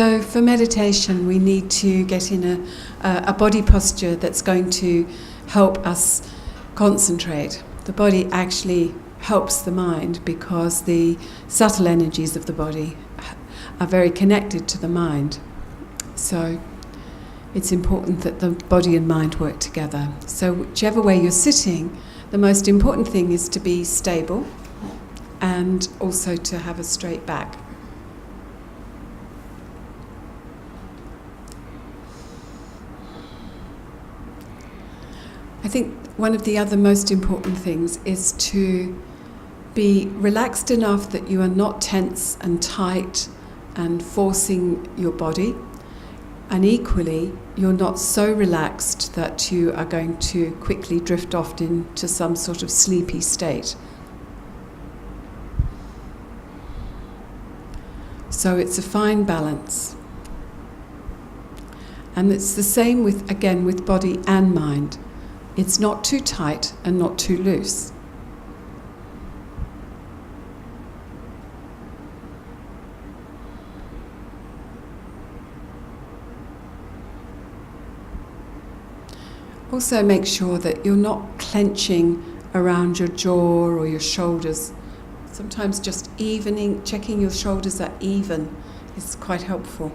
So for meditation, we need to get in a body posture that's going to help us concentrate. The body actually helps the mind because the subtle energies of the body are very connected to the mind. So it's important that the body and mind work together. So whichever way you're sitting, the most important thing is to be stable and also to have a straight back. I think one of the other most important things is to be relaxed enough that you are not tense and tight and forcing your body, and equally you're not so relaxed that you are going to quickly drift off into some sort of sleepy state. So it's a fine balance. And it's the same with body and mind. It's not too tight and not too loose. Also make sure that you're not clenching around your jaw or your shoulders. Sometimes just checking your shoulders are even is quite helpful.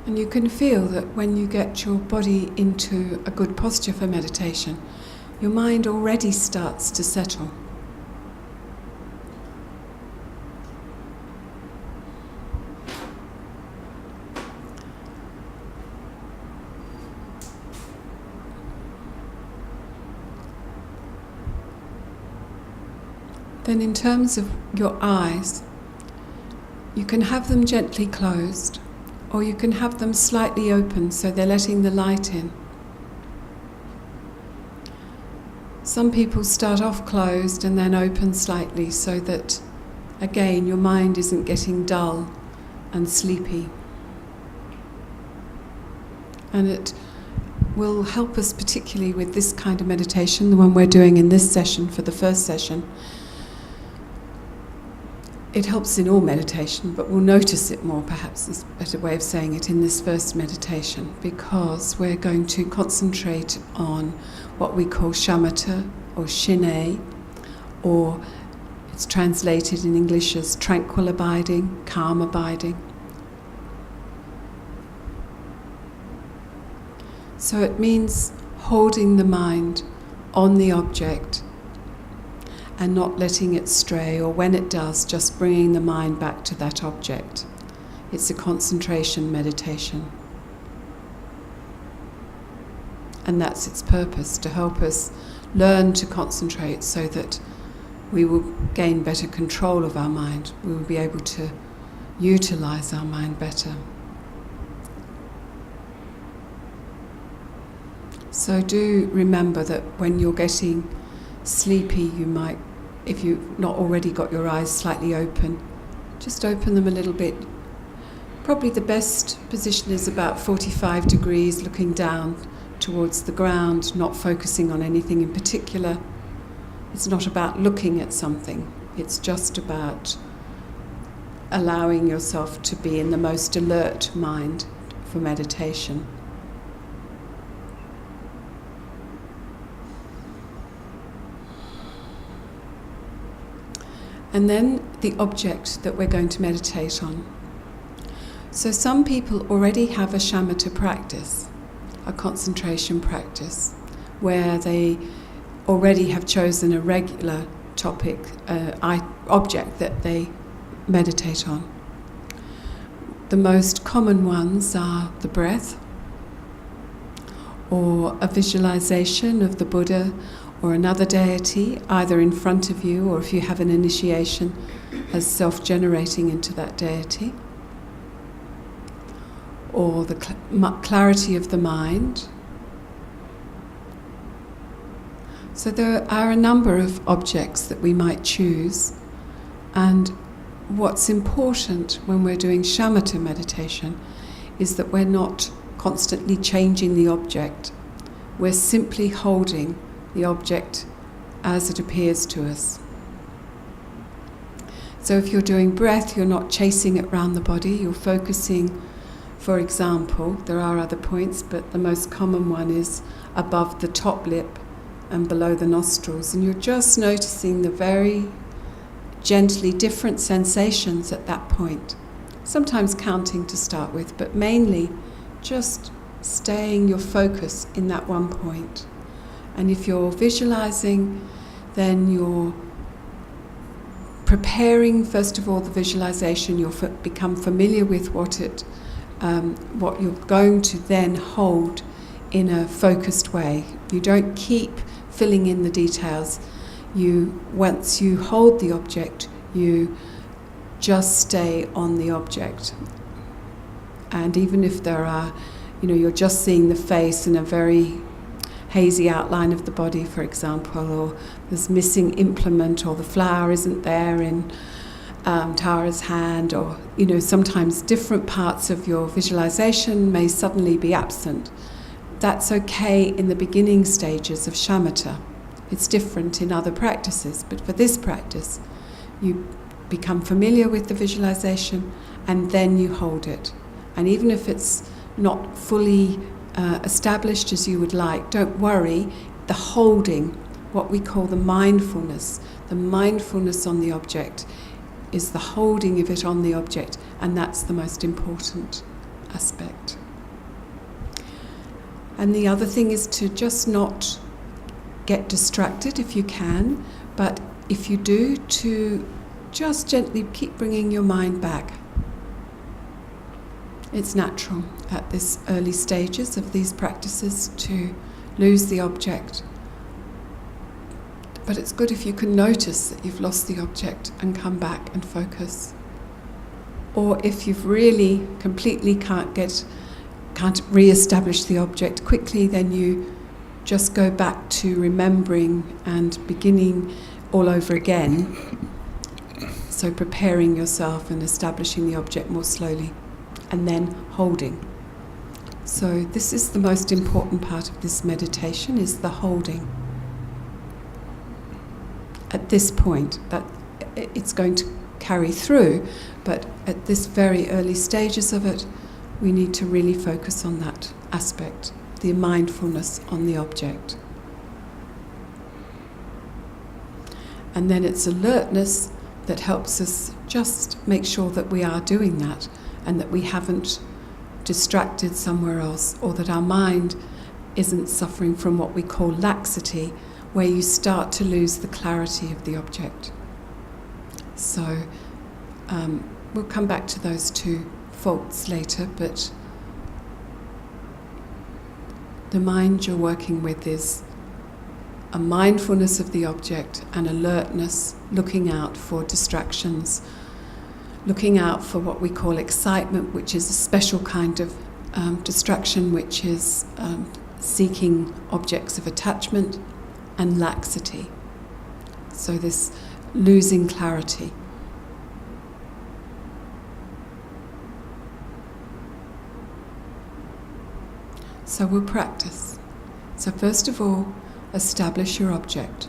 And you can feel that when you get your body into a good posture for meditation, your mind already starts to settle. Then in terms of your eyes, you can have them gently closed, or you can have them slightly open so they're letting the light in. Some people start off closed and then open slightly so that, again, your mind isn't getting dull and sleepy. And it will help us particularly with this kind of meditation, the one we're doing in this session for the first session. It helps in all meditation, but we'll notice it more, perhaps is a better way of saying it, in this first meditation, because we're going to concentrate on what we call shamatha or shine, or it's translated in English as tranquil abiding, calm abiding. So it means holding the mind on the object and not letting it stray, or when it does, just bringing the mind back to that object. It's a concentration meditation. And that's its purpose, to help us learn to concentrate so that we will gain better control of our mind. We will be able to utilize our mind better. So do remember that when you're getting sleepy, you might, if you've not already got your eyes slightly open, just open them a little bit. Probably the best position is about 45 degrees, looking down towards the ground, not focusing on anything in particular. It's not about looking at something, it's just about allowing yourself to be in the most alert mind for meditation. And then the object that we're going to meditate on. So some people already have a shamatha practice, a concentration practice, where they already have chosen a regular topic, object that they meditate on. The most common ones are the breath, or a visualization of the Buddha or another deity, either in front of you or if you have an initiation as self-generating into that deity, or the clarity of the mind. So there are a number of objects that we might choose, and what's important when we're doing shamatha meditation is that we're not constantly changing the object. We're simply holding the object as it appears to us. So if you're doing breath, you're not chasing it around the body, you're focusing, for example, there are other points, but the most common one is above the top lip and below the nostrils, and you're just noticing the very gently different sensations at that point. Sometimes counting to start with, but mainly just staying your focus in that one point. And if you're visualizing, then you're preparing, first of all, the visualization. You'll become familiar with what you're going to then hold in a focused way. You don't keep filling in the details. Once you hold the object, you just stay on the object. And even if there are, you're just seeing the face and a very hazy outline of the body, for example, or there's missing implement, or the flower isn't there in Tara's hand, or sometimes different parts of your visualization may suddenly be absent. That's okay in the beginning stages of shamatha. It's different in other practices, but for this practice, you become familiar with the visualization and then you hold it. And even if it's not fully established as you would like, don't worry. The holding, what we call the mindfulness on the object, is the holding of it on the object, and that's the most important aspect. And the other thing is to just not get distracted if you can, but if you do, to just gently keep bringing your mind back. It's natural at this early stages of these practices to lose the object. But it's good if you can notice that you've lost the object and come back and focus. Or if you've really completely can't re-establish the object quickly, then you just go back to remembering and beginning all over again. So preparing yourself and establishing the object more slowly, and then holding. So this is the most important part of this meditation, is the holding. At this point, that it's going to carry through, but at this very early stages of it, we need to really focus on that aspect, the mindfulness on the object. And then it's alertness that helps us just make sure that we are doing that and that we haven't distracted somewhere else, or that our mind isn't suffering from what we call laxity, where you start to lose the clarity of the object. So we'll come back to those two faults later, but the mind you're working with is a mindfulness of the object and alertness, looking out for distractions, looking out for what we call excitement, which is a special kind of distraction, which is seeking objects of attachment, and laxity. So this losing clarity. So we'll practice. So first of all, establish your object.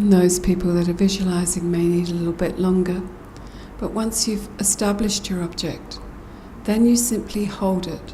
And those people that are visualizing may need a little bit longer. But once you've established your object, then you simply hold it.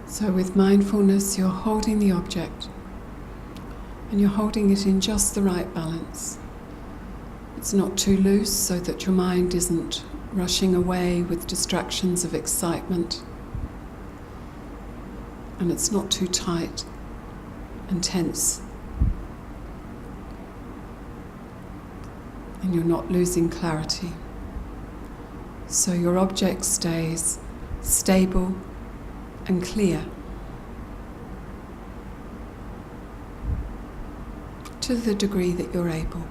So with mindfulness, you're holding the object, and you're holding it in just the right balance. It's not too loose so that your mind isn't rushing away with distractions of excitement, and it's not too tight and tense, and you're not losing clarity. So your object stays stable and clear to the degree that you're able.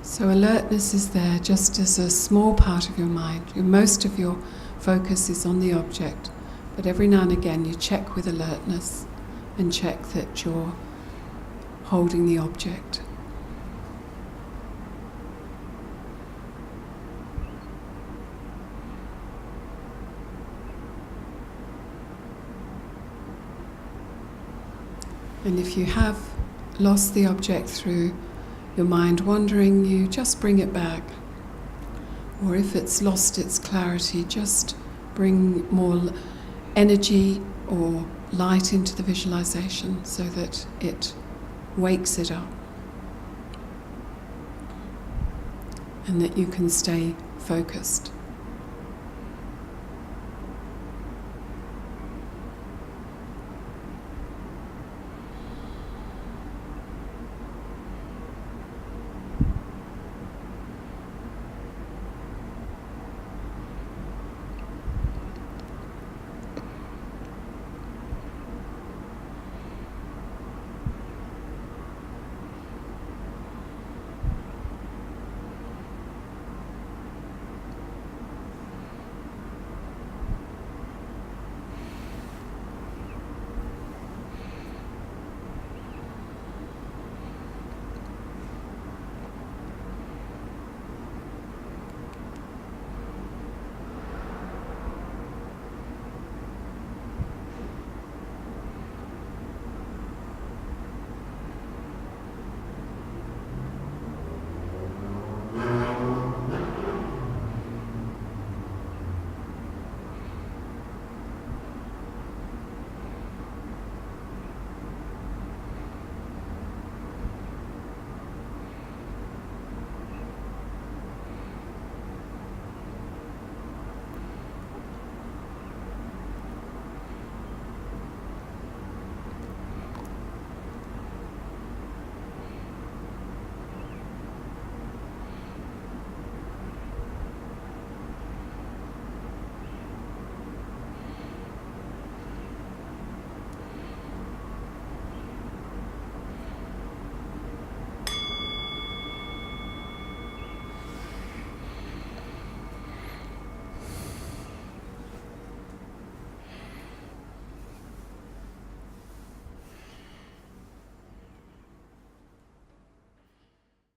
So alertness is there just as a small part of your mind. Most of your focus is on the object, but every now and again you check with alertness and check that you're holding the object. And if you have lost the object through your mind wandering, you just bring it back Or if it's lost its clarity, just bring more energy or light into the visualization so that it wakes it up. And that you can stay focused.